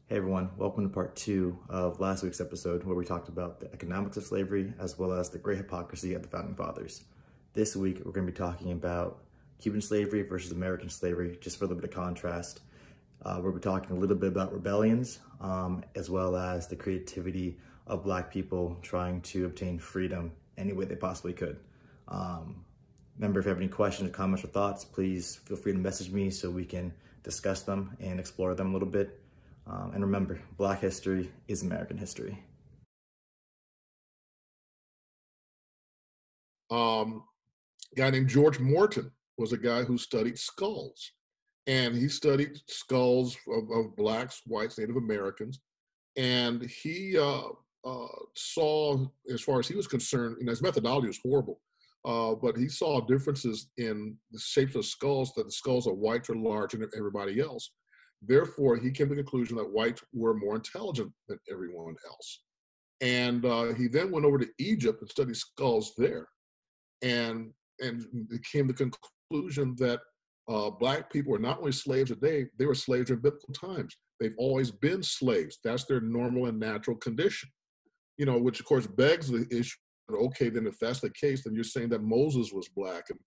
Hey everyone, welcome to part two of last week's episode where we talked about the economics of slavery as well as the great hypocrisy of the Founding Fathers. This week we're going to be talking about Cuban slavery versus American slavery, just for a little bit of contrast. We'll be talking a little bit about rebellions as well as the creativity of Black people trying to obtain freedom any way they possibly could. Remember, if you have any questions, comments, or thoughts, please feel free to message me so we can discuss them and explore them a little bit. And remember, Black history is American history. A guy named George Morton was a guy who studied skulls. And he studied skulls of Blacks, whites, Native Americans. And he saw, as far as he was concerned, his methodology was horrible, but he saw differences in the shapes of skulls, that the skulls of whites are larger than everybody else. Therefore, he came to the conclusion that whites were more intelligent than everyone else. And he then went over to Egypt and studied skulls there, and came to the conclusion that Black people were not only slaves today, they were slaves in biblical times. They've always been slaves. That's their normal and natural condition. Which of course begs the issue. Okay, then if that's the case, then you're saying that Moses was Black, and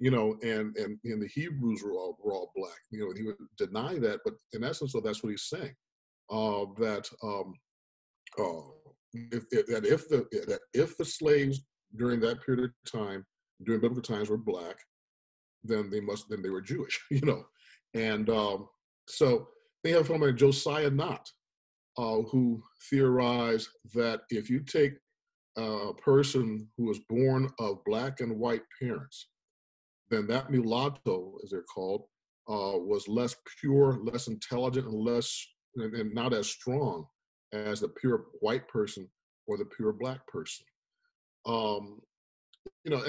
the Hebrews were all Black. He would deny that, but in essence, so that's what he's saying. That if the slaves during that period of time, during biblical times, were Black, then they were Jewish. And so they have someone like Josiah Nott, who theorized that if you take a person who was born of Black and white parents, then that mulatto, as they're called, was less pure, less intelligent, and not as strong as the pure white person or the pure Black person. And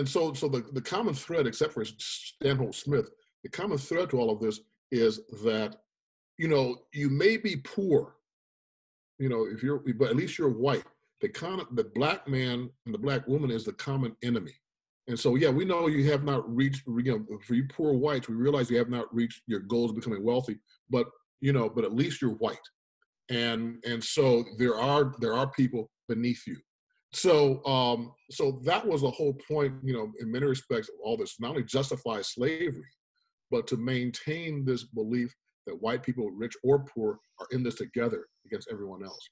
so the common thread, except for Stanhope Smith, the common thread to all of this is that, you may be poor, but at least you're white. The Black man and the Black woman is the common enemy. And so, yeah, we know you have not reached, for you poor whites, we realize you have not reached your goals of becoming wealthy, but at least you're white. And so there are people beneath you. So that was the whole point, in many respects, of all this, not only justify slavery, but to maintain this belief that white people, rich or poor, are in this together against everyone else.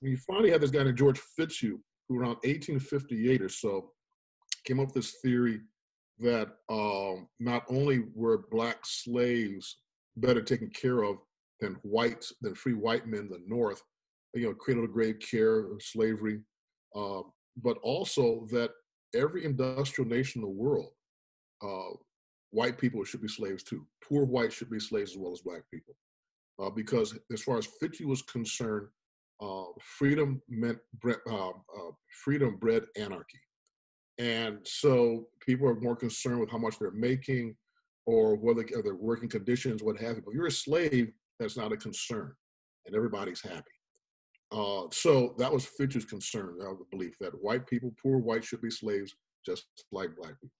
And you finally had this guy named George Fitzhugh, who around 1858 or so came up with this theory that not only were Black slaves better taken care of than free white men in the North, cradle to grave care of slavery, but also that every industrial nation in the world, white people should be slaves too. Poor whites should be slaves as well as Black people. Because as far as Fitzhugh was concerned, freedom bred anarchy. And so people are more concerned with how much they're making or whether their working conditions, what have you. But if you're a slave, that's not a concern, and everybody's happy. So that was Fitzhugh's concern, the belief that white people, poor whites, should be slaves just like Black people.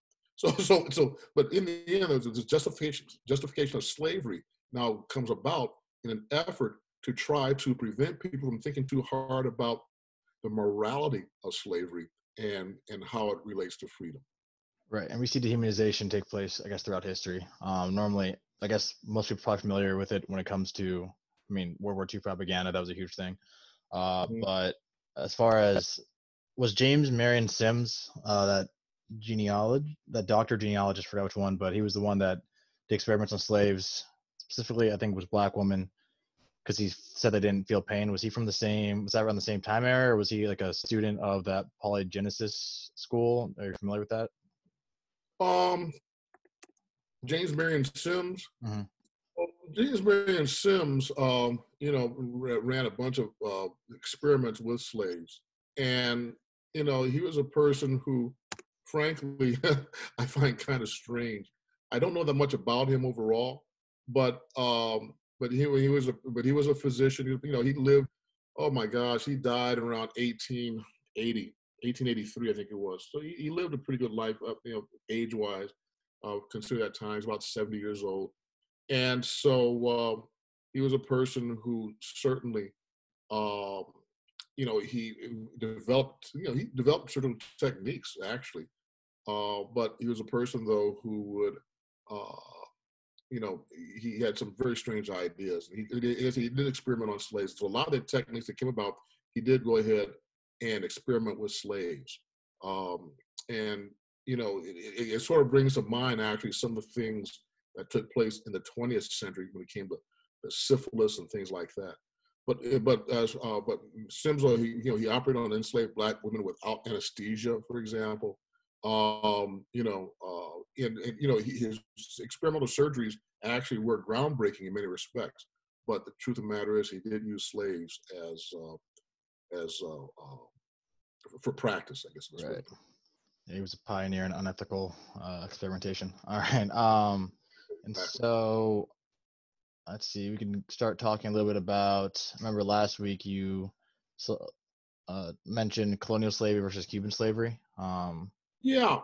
But in the end, the justification of slavery now comes about in an effort to try to prevent people from thinking too hard about the morality of slavery and how it relates to freedom. Right, and we see dehumanization take place, I guess, throughout history. Normally, I guess most people are probably familiar with it when it comes to, World War II propaganda. That was a huge thing. But as far as, was James Marion Sims, that doctor genealogist, forgot which one, but he was the one that did experiments on slaves, specifically I think it was Black women, because he said they didn't feel pain. Was he from was that around the same time era, or was he like a student of that polygenesis school? Are you familiar with that? James Marion Sims. Mm-hmm. James Marion Sims, ran a bunch of experiments with slaves, and he was a person who, frankly, I find kind of strange. I don't know that much about him overall, but he was a physician. He lived. Oh my gosh, he died around 1883, I think it was. So he lived a pretty good life, age-wise. Consider that time, he's about 70 years old. And so He was a person who certainly, um, he developed certain techniques actually. But he was a person though who would, uh, he had some very strange ideas. He did experiment on slaves. So a lot of the techniques that came about, he did go ahead and experiment with slaves. And, it sort of brings to mind actually some of the things that took place in the 20th century when it came to the syphilis and things like that. But Simzo, he operated on enslaved black women without anesthesia, for example. His experimental surgeries actually were groundbreaking in many respects. But the truth of the matter is, he did use slaves as for practice, I guess. Right. Yeah, he was a pioneer in unethical experimentation. All right. And so let's see. We can start talking a little bit about. Remember last week you mentioned colonial slavery versus Cuban slavery. Yeah.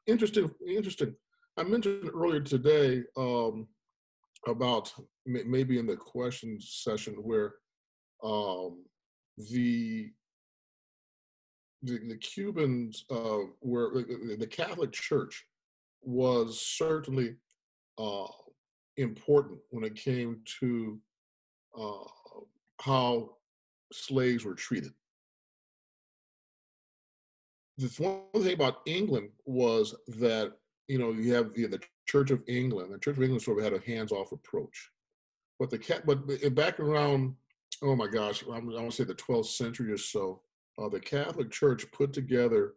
Interesting. I mentioned earlier today about maybe in the question session where the Cubans were the Catholic Church was certainly important when it came to how slaves were treated. The one thing about England was that you have the Church of England. The Church of England sort of had a hands-off approach, but back around, oh my gosh, I want to say the 12th century or so, the Catholic Church put together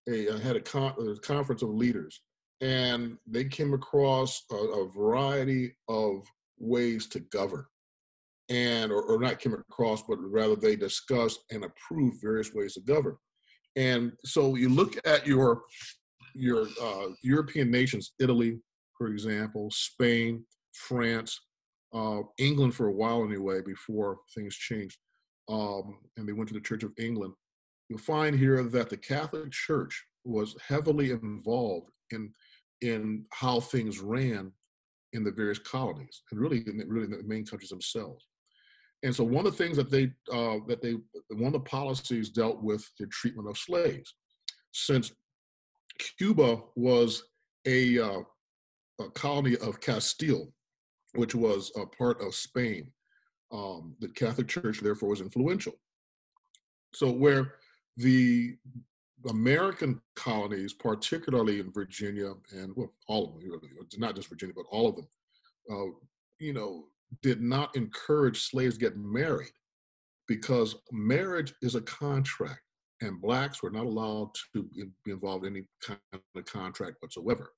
had a conference of leaders, and they came across a variety of ways to govern, or not came across, but rather they discussed and approved various ways to govern. And so you look at your European nations, Italy, for example, Spain, France, England for a while anyway, before things changed, and they went to the Church of England. You'll find here that the Catholic Church was heavily involved in how things ran in the various colonies, and really in the main countries themselves. And so one of the things one of the policies dealt with the treatment of slaves. Since Cuba was a colony of Castile, which was a part of Spain, the Catholic Church therefore was influential. So where the American colonies, particularly in Virginia, and well, all of them, not just Virginia, but all of them, did not encourage slaves to get married, because marriage is a contract, and blacks were not allowed to be involved in any kind of contract whatsoever.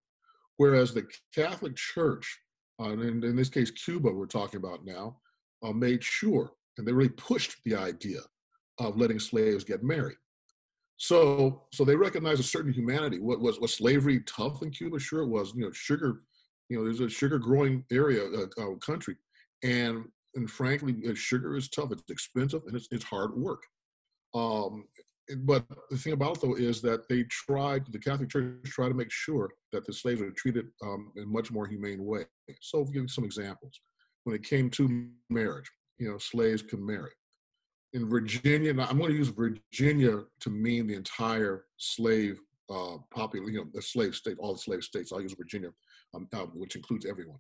Whereas the Catholic Church, and in this case Cuba we're talking about now, made sure, and they really pushed the idea of letting slaves get married. So they recognized a certain humanity. Was slavery tough in Cuba? Sure it was. Sugar, there's a sugar growing area, country. And frankly, sugar is tough. It's expensive and it's hard work. But the thing about it, though, is that the Catholic Church tried to make sure that the slaves were treated in a much more humane way. So I'll give you some examples. When it came to marriage, slaves could marry. In Virginia, now I'm going to use Virginia to mean the entire slave population, the slave state, all the slave states. I'll use Virginia, which includes everyone.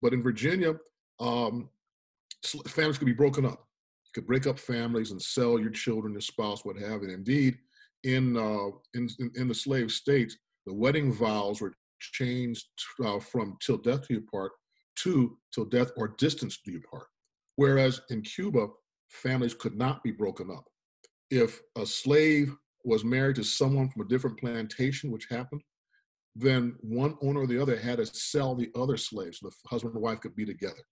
But in Virginia, families could be broken up. You could break up families and sell your children, your spouse, what have you. Indeed, in the slave states, the wedding vows were changed from "till death do you part" to "till death or distance do you part." Whereas in Cuba, families could not be broken up. If a slave was married to someone from a different plantation, which happened, then one owner or the other had to sell the other slaves so the husband and wife could be together.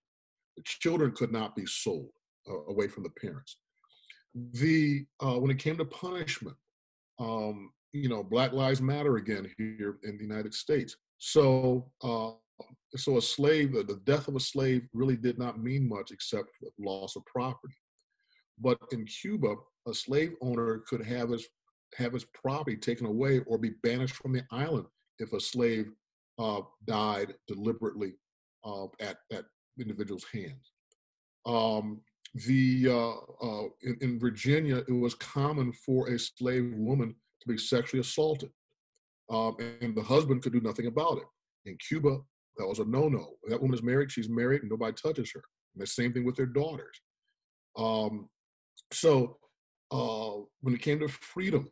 The children could not be sold away from the parents. When it came to punishment, Black Lives Matter again here in the United States. So a slave, the death of a slave really did not mean much except for the loss of property. But in Cuba, a slave owner could have his property taken away or be banished from the island if a slave died deliberately at individuals' hands. In Virginia, it was common for a slave woman to be sexually assaulted, and the husband could do nothing about it. In Cuba, that was a no-no. That woman is married; she's married, and nobody touches her. And the same thing with their daughters. Um, so when it came to freedom,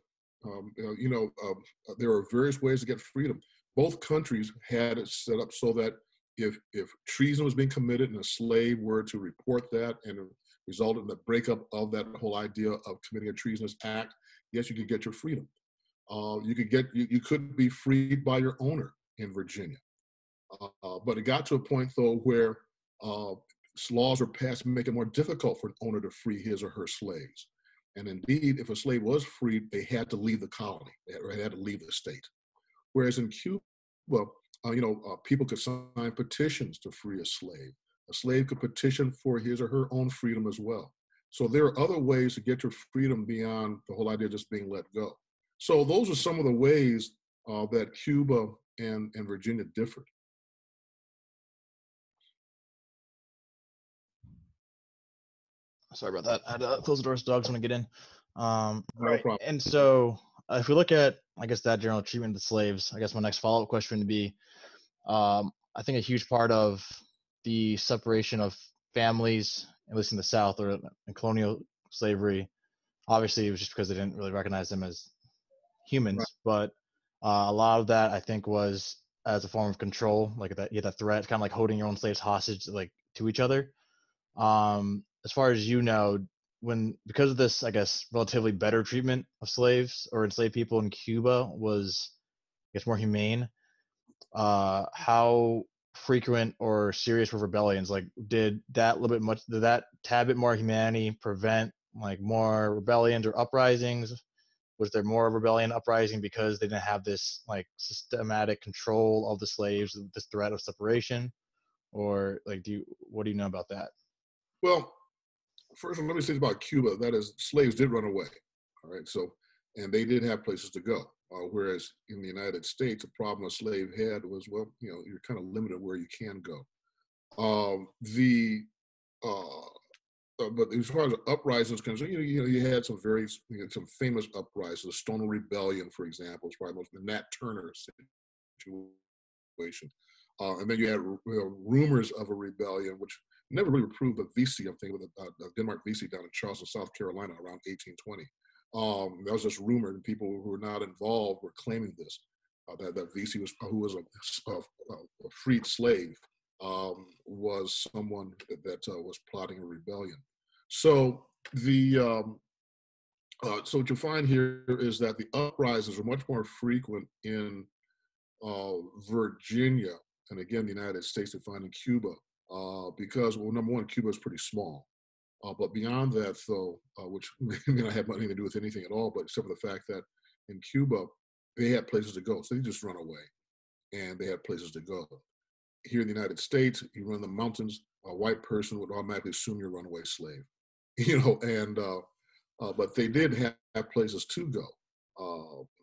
there are various ways to get freedom. Both countries had it set up so that if treason was being committed and a slave were to report that and it resulted in the breakup of that whole idea of committing a treasonous act, yes, you could get your freedom. You could be freed by your owner in Virginia. But it got to a point, though, where laws were passed to make it more difficult for an owner to free his or her slaves. And indeed, if a slave was freed, they had to leave the colony, they had to leave the state. Whereas in Cuba, people could sign petitions to free a slave. A slave could petition for his or her own freedom as well. So there are other ways to get your freedom beyond the whole idea of just being let go. So those are some of the ways that Cuba and Virginia differed. Sorry about that. I had to close the doors. Dogs want to get in. No right. problem. And so if we look at, I guess, that general treatment of the slaves, I guess my next follow-up question would be, I think a huge part of the separation of families, at least in the South or in colonial slavery, obviously it was just because they didn't really recognize them as humans, right. But a lot of that I think was as a form of control, like that, you had that threat, kind of like holding your own slaves hostage, like to each other. As far as you know, because of this, I guess, relatively better treatment of slaves or enslaved people in Cuba was, I guess, more humane. How frequent or serious were rebellions? Like, did that tad bit more humanity prevent like more rebellions or uprisings? Was there more rebellion uprising because they didn't have this like systematic control of the slaves, this threat of separation? Or like, what do you know about that? Well, first, let me say about Cuba. That is, slaves did run away. All right. So, and they did have places to go. Whereas in the United States, the problem a slave had was, well, you're kind of limited where you can go. But as far as uprisings concerned, you had some some famous uprisings. The Stonewall Rebellion, for example, is probably the Nat Turner situation. And then you had rumors of a rebellion, which never really proved, but Vesey, I'm thinking of Denmark Vesey down in Charleston, South Carolina, around 1820. That was just rumored, and people who were not involved were claiming this, that Vesey who was a freed slave, was someone that was plotting a rebellion. So so what you find here is that the uprisings are much more frequent in Virginia, and again, the United States, they find in Cuba, because, well, number one, Cuba is pretty small. But beyond that, though, which may not have nothing to do with anything at all, but except for the fact that in Cuba, they had places to go. So they just run away, and they had places to go. Here in the United States, you run the mountains, a white person would automatically assume you're a runaway slave. But they did have places to go.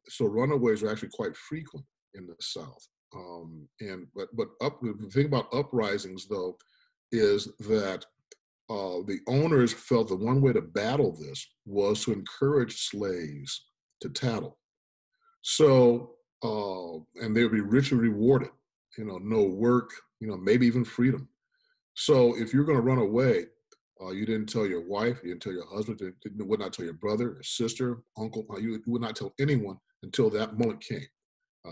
So runaways are actually quite frequent in the South. The thing about uprisings, though, is that the owners felt the one way to battle this was to encourage slaves to tattle. So, and they would be richly rewarded, no work, maybe even freedom. So if you're going to run away, you didn't tell your wife, you didn't tell your husband, you would not tell your brother, your sister, uncle, you would not tell anyone until that moment came.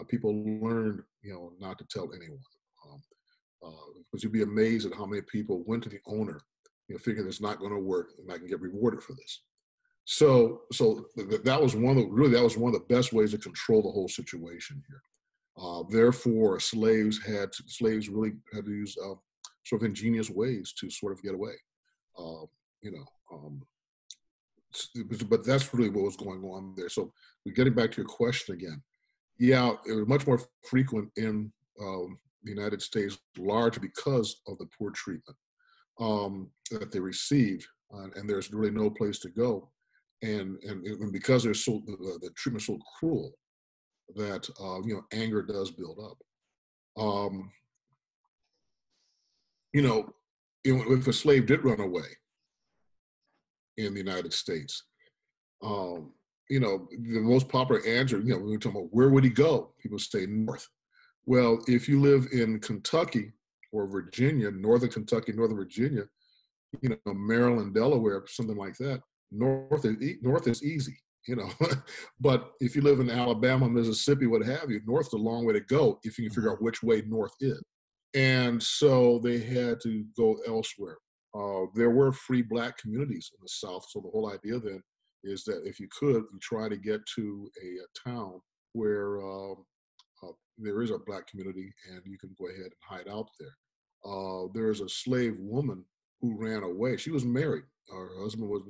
People learned, not to tell anyone. Because you'd be amazed at how many people went to the owner, figuring it's not going to work and I can get rewarded for this. So that was one of the best ways to control the whole situation here. Therefore, slaves really had to use sort of ingenious ways to sort of get away. But that's really what was going on there. So getting back to your question again, yeah, it was much more frequent in the United States, largely because of the poor treatment that they received, and there's really no place to go, and because the treatment's so cruel that anger does build up. if a slave did run away in the United States, the most popular answer, when we're talking about where would he go, people say north. Well, if you live in Kentucky or Virginia, northern Kentucky, northern Virginia, Maryland, Delaware, something like that, north is easy, But if you live in Alabama, Mississippi, what have you, north's a long way to go if you can figure out which way north is. And so they had to go elsewhere. There were free Black communities in the South, so the whole idea then is that if you could, you try to get to a town where there is a Black community and you can go ahead and hide out there. There is a slave woman who ran away. She was married. Her husband was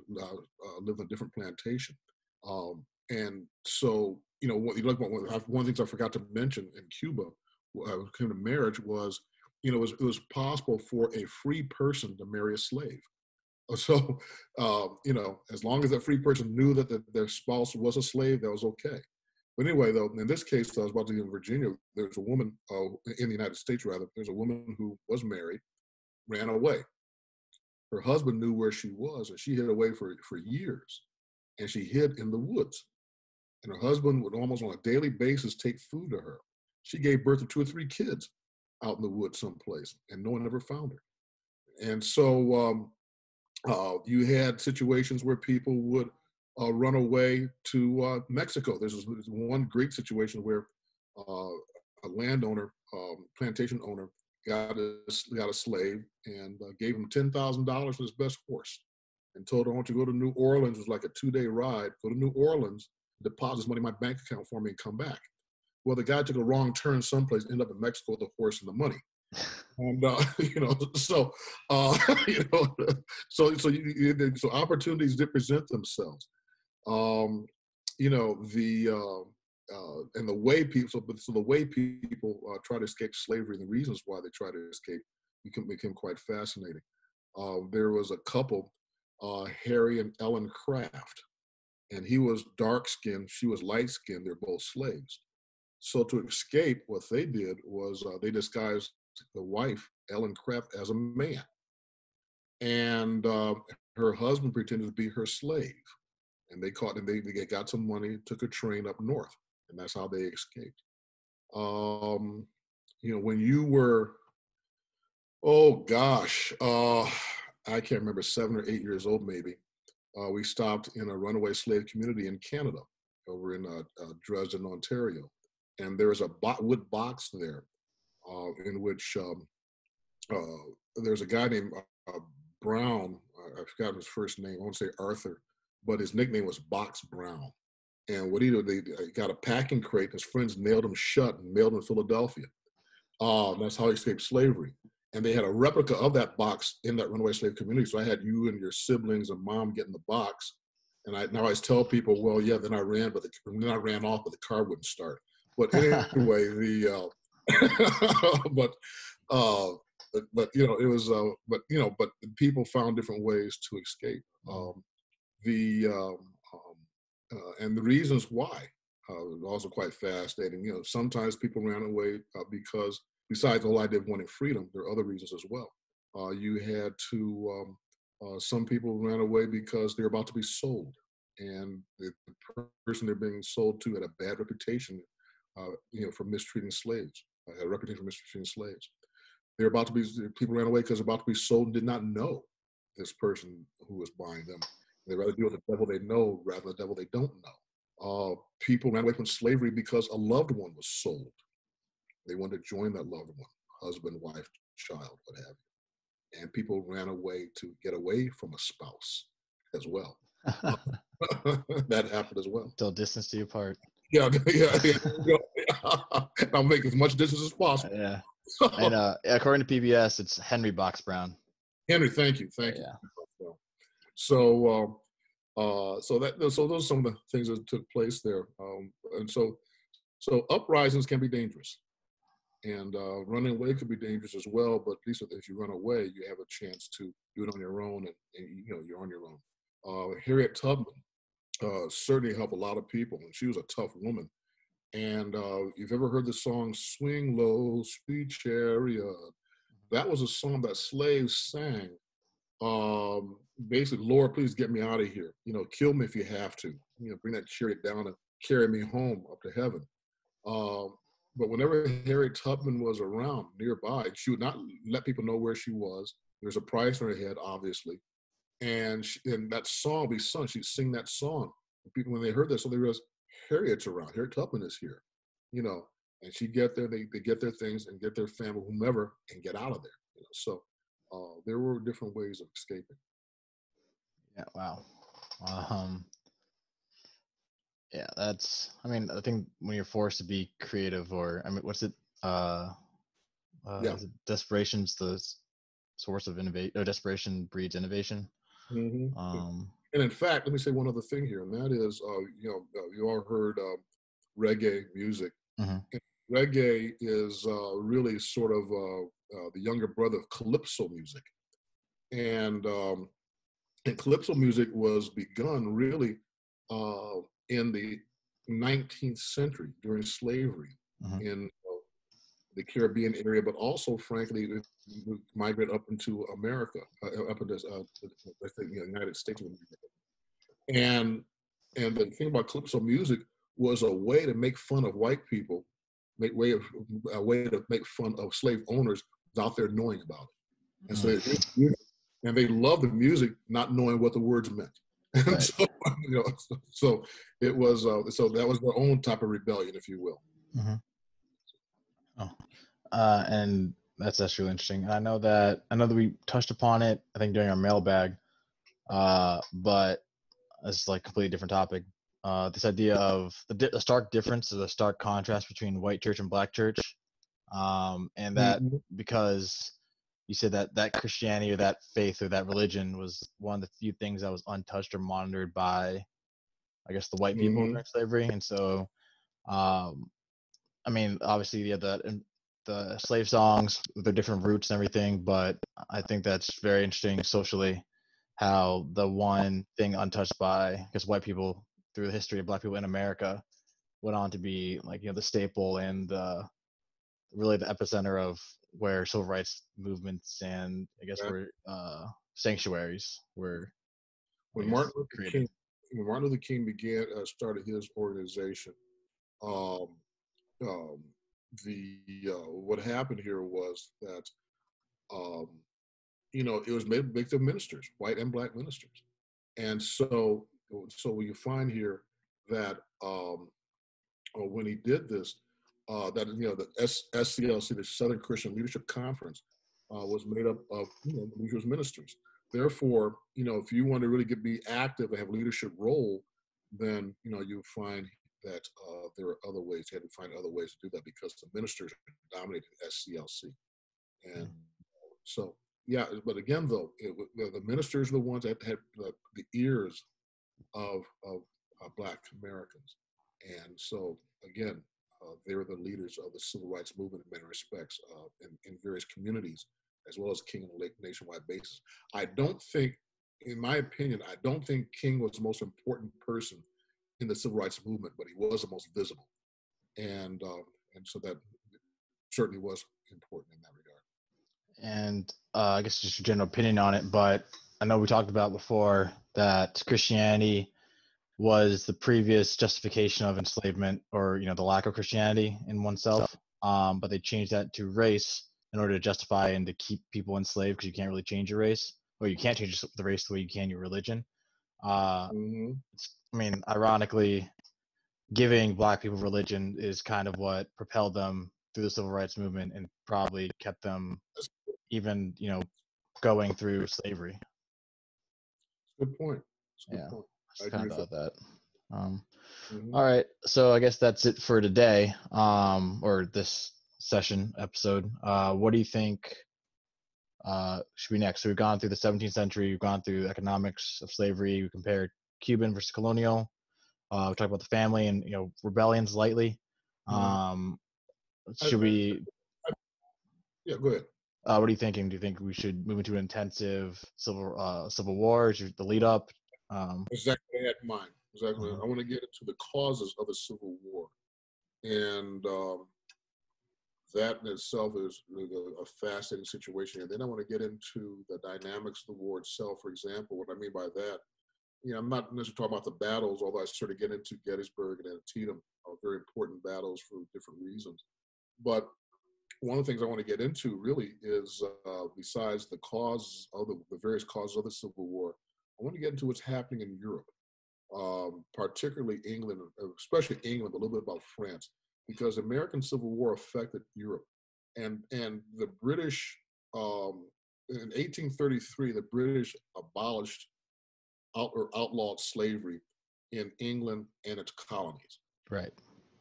lived on a different plantation. And so, one of the things I forgot to mention in Cuba, when it came to marriage, was, it was possible for a free person to marry a slave. So, as long as that free person knew that their spouse was a slave, that was okay. But anyway, though, in this case, I was about to be in Virginia, there's a woman, in the United States rather, there's a woman who was married, ran away. Her husband knew where she was, and she hid away for years. And she hid in the woods. And her husband would almost on a daily basis take food to her. She gave birth to 2 or 3 kids out in the woods someplace, and no one ever found her. And so you had situations where people would run away to Mexico. There's one great situation where a landowner, plantation owner, got a slave and gave him $10,000 for his best horse and told her, I want you to go to New Orleans. It was like a 2-day ride. Go to New Orleans, deposit this money in my bank account for me and come back. Well, the guy took a wrong turn someplace, ended up in Mexico with the horse and the money. And so opportunities did present themselves. And the way people try to escape slavery, and the reasons why they try to escape became quite fascinating. There was a couple, Harry and Ellen Craft, and he was dark-skinned, she was light-skinned. They're both slaves. So to escape, what they did was they disguised the wife, Ellen Craft, as a man. And her husband pretended to be her slave. And they caught him, they got some money, took a train up north, and that's how they escaped. When you were, I can't remember, 7 or 8 years old maybe, we stopped in a runaway slave community in Canada, over in Dresden, Ontario. And there was a wood box there in which there's a guy named Brown. I forgot his first name. I want to say Arthur, but his nickname was Box Brown. And what he did, they got a packing crate. His friends nailed him shut and mailed him to Philadelphia. That's how he escaped slavery. And they had a replica of that box in that runaway slave community. So I had you and your siblings and mom get in the box. And I always tell people, well, yeah, then I ran off, but the car wouldn't start. But anyway, but people found different ways to escape. And the reasons why was also quite fascinating. Sometimes people ran away because, besides the whole idea of wanting freedom, there are other reasons as well. You had to, some people ran away because they're about to be sold, and the person they're being sold to had a bad reputation, for mistreating slaves, a reputation for mistreating slaves. People ran away because they're about to be sold and did not know this person who was buying them. They'd rather deal with the devil they know rather than the devil they don't know. People ran away from slavery because a loved one was sold. They wanted to join that loved one, husband, wife, child, what have you. And people ran away to get away from a spouse as well. That happened as well. Till distance you apart. Yeah. I'll make as much distance as possible. Yeah. And according to PBS, it's Henry Box Brown. Henry, thank you. Yeah. So those are some of the things that took place there. And so uprisings can be dangerous, and running away could be dangerous as well. But at least if you run away, you have a chance to do it on your own, and you're on your own. Harriet Tubman certainly helped a lot of people, and she was a tough woman. And you've ever heard the song "Swing Low, Sweet Chariot"? that was a song that slaves sang. Basically, Lord, please get me out of here. Kill me if you have to. Bring that chariot down and carry me home up to heaven. But whenever Harriet Tubman was around nearby, she would not let people know where she was. There's a price on her head, obviously. And that song would be sung. She'd sing that song. And people, when they heard that song, they realized Harriet's around. Harriet Tubman is here. And she'd get there. They get their things and get their family, whomever, and get out of there. So there were different ways of escaping. Yeah. Wow. Yeah, I think when you're forced to be creative, or what's it? Is it desperation's the source of innovation, or desperation breeds innovation. Mm-hmm. And in fact, let me say one other thing here, and that is, you all heard reggae music. Mm-hmm. Reggae is really sort of the younger brother of calypso music, and calypso music was begun really in the 19th century during slavery in the Caribbean area, but also, frankly, it migrated up into America, up into the United States of America. And the thing about calypso music was a way to make fun of white people, a way to make fun of slave owners without their knowing about it. And so they loved the music, not knowing what the words meant. And Right. So it was so that was their own type of rebellion, if you will. Mm-hmm. And that's really interesting. I know that we touched upon it, I think, during our mailbag, but it's like a completely different topic. This idea of the stark difference, or the stark contrast between white church and black church, and that because you said that Christianity, or that faith, or that religion was one of the few things that was untouched or monitored by, I guess, the white people during slavery. And so, obviously, the slave songs with their different roots and everything, but I think that's very interesting socially, how the one thing untouched by, I guess, white people through the history of black people in America went on to be, like, the staple and really the epicenter of where civil rights movements and, I guess, where sanctuaries were when Martin Luther King started his organization. What happened here was that it was made of ministers, white and black ministers, and so you find here that when he did this, that the SCLC, the Southern Christian Leadership Conference, was made up of religious ministers. Therefore, if you want to really be active and have a leadership role, then you find that there are other ways. You had to find other ways to do that because the ministers dominated SCLC, and so yeah. But again, though, the ministers are the ones that had the ears of Black Americans, and so again, they were the leaders of the civil rights movement in many respects in various communities, as well as King on a nationwide basis. I don't think, in my opinion, King was the most important person in the civil rights movement, but he was the most visible, and so that certainly was important in that regard. And I guess just your general opinion on it, but I know we talked about before that Christianity was the previous justification of enslavement, or the lack of Christianity in oneself, but they changed that to race in order to justify and to keep people enslaved, because you can't really change your race, or you can't change the race the way you can your religion. Ironically, giving black people religion is kind of what propelled them through the civil rights movement and probably kept them even, going through slavery. Good point. Good point. I kind of thought that. All right, so I guess that's it for today, or this session episode. What do you think should be next? So we've gone through the 17th century, we've gone through the economics of slavery, we compared Cuban versus colonial. We talked about the family and rebellions lightly. Should we? Yeah, go ahead. What are you thinking? Do you think we should move into an intensive civil war? Should the lead up? Exactly what I had in mind. Exactly. I want to get into the causes of the Civil War, and that in itself is a fascinating situation. And then I want to get into the dynamics of the war itself. For example, what I mean by that, I'm not necessarily talking about the battles, although I sort of get into Gettysburg and Antietam, very important battles for different reasons. But one of the things I want to get into really is, besides the cause of the various causes of the Civil War, I want to get into what's happening in Europe, particularly England, especially England, but a little bit about France, because the American Civil War affected Europe. And the British, in 1833, the British abolished or outlawed slavery in England and its colonies. Right.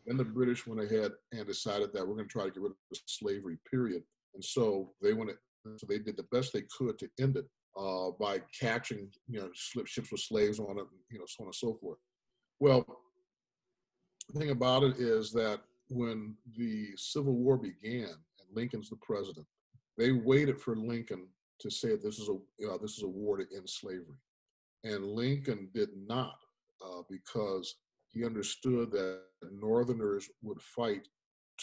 Then the British went ahead and decided that we're going to try to get rid of the slavery, period. And so they did the best they could to end it by catching, ships with slaves on it, so on and so forth. Well, the thing about it is that when the Civil War began and Lincoln's the president, they waited for Lincoln to say this is a war to end slavery. And Lincoln did not, because he understood that Northerners would fight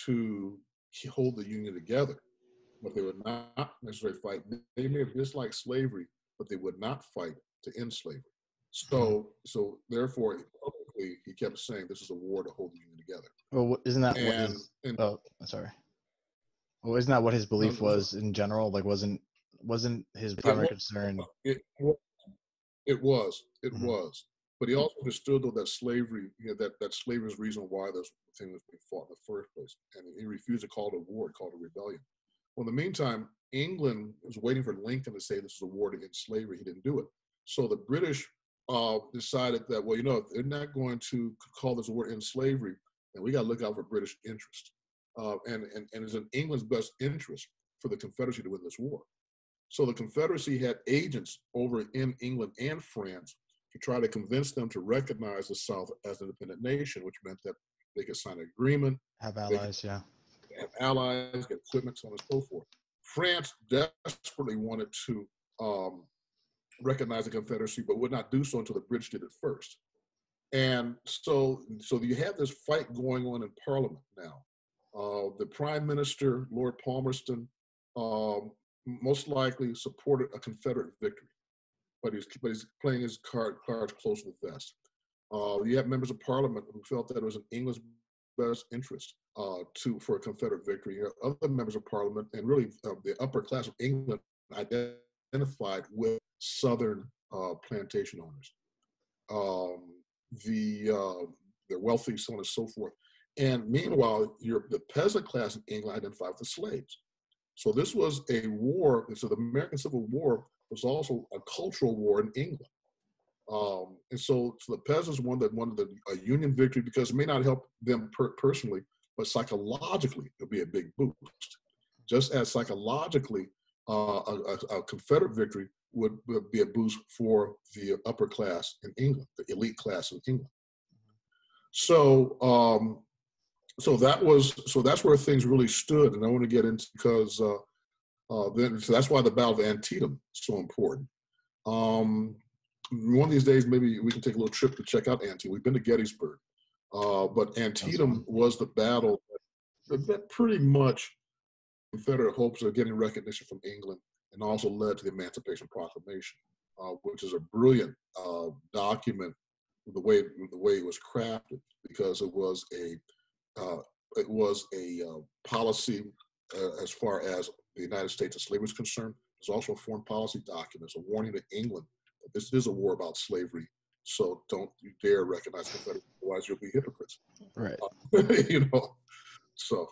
to hold the Union together, but they would not necessarily fight. They may have disliked slavery, but they would not fight to end slavery. So therefore, publicly, he kept saying this is a war to hold the Union together. Well, isn't that what his? Oh, sorry. Well, isn't that what his belief was in general? Like, wasn't his primary concern? It was, but he also understood though that slavery, that slavery is the reason why this thing was being fought in the first place, and he refused to call it a war, he called it a rebellion. Well, in the meantime, England was waiting for Lincoln to say this is a war to end slavery. He didn't do it, so the British decided that, well, if they're not going to call this a war to end slavery, then we got to look out for British interest, and it's in England's best interest for the Confederacy to win this war. So the Confederacy had agents over in England and France to try to convince them to recognize the South as an independent nation, which meant that they could sign an agreement. Have allies, have allies, get equipment, so on and so forth. France desperately wanted to recognize the Confederacy, but would not do so until the British did it first. And so you have this fight going on in Parliament now. The Prime Minister, Lord Palmerston, most likely supported a Confederate victory, but he's playing his cards close to the vest. You have members of Parliament who felt that it was in England's best interest for a Confederate victory. You have other members of Parliament, and really the upper class of England, identified with Southern plantation owners, the wealthy, so on and so forth. And meanwhile, the peasant class in England identified with the slaves. So this was a war. So the American Civil War was also a cultural war in England. And so the peasants wanted a Union victory because it may not help them personally, but psychologically, it'll be a big boost. Just as psychologically, a Confederate victory would be a boost for the upper class in England, the elite class in England. So that's where things really stood, and I want to get into because so that's why the Battle of Antietam is so important. One of these days, maybe we can take a little trip to check out Antietam. We've been to Gettysburg, but Antietam was the battle that pretty much Confederate hopes of getting recognition from England, and also led to the Emancipation Proclamation, which is a brilliant document. The way it was crafted, because it was a policy as far as the United States and slavery is concerned. It's also a foreign policy document. It's a warning to England that this is a war about slavery. So don't you dare recognize Confederacy, otherwise you'll be hypocrites. Right. So.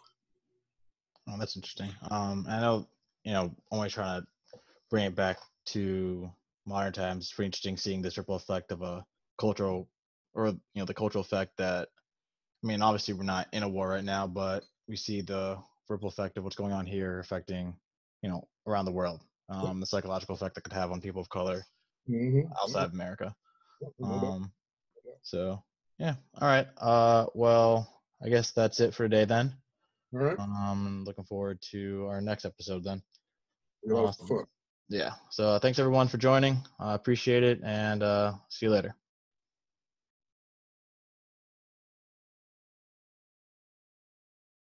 Oh, that's interesting. I know, only trying to bring it back to modern times. It's pretty interesting seeing this ripple effect of a cultural, or the cultural effect that, obviously we're not in a war right now, but we see the ripple effect of what's going on here affecting, around the world. The psychological effect that could have on people of color outside of America. So yeah. All right. Well, I guess that's it for today then. All right. Looking forward to our next episode then. Awesome. Yeah. So thanks everyone for joining. I appreciate it, and see you later.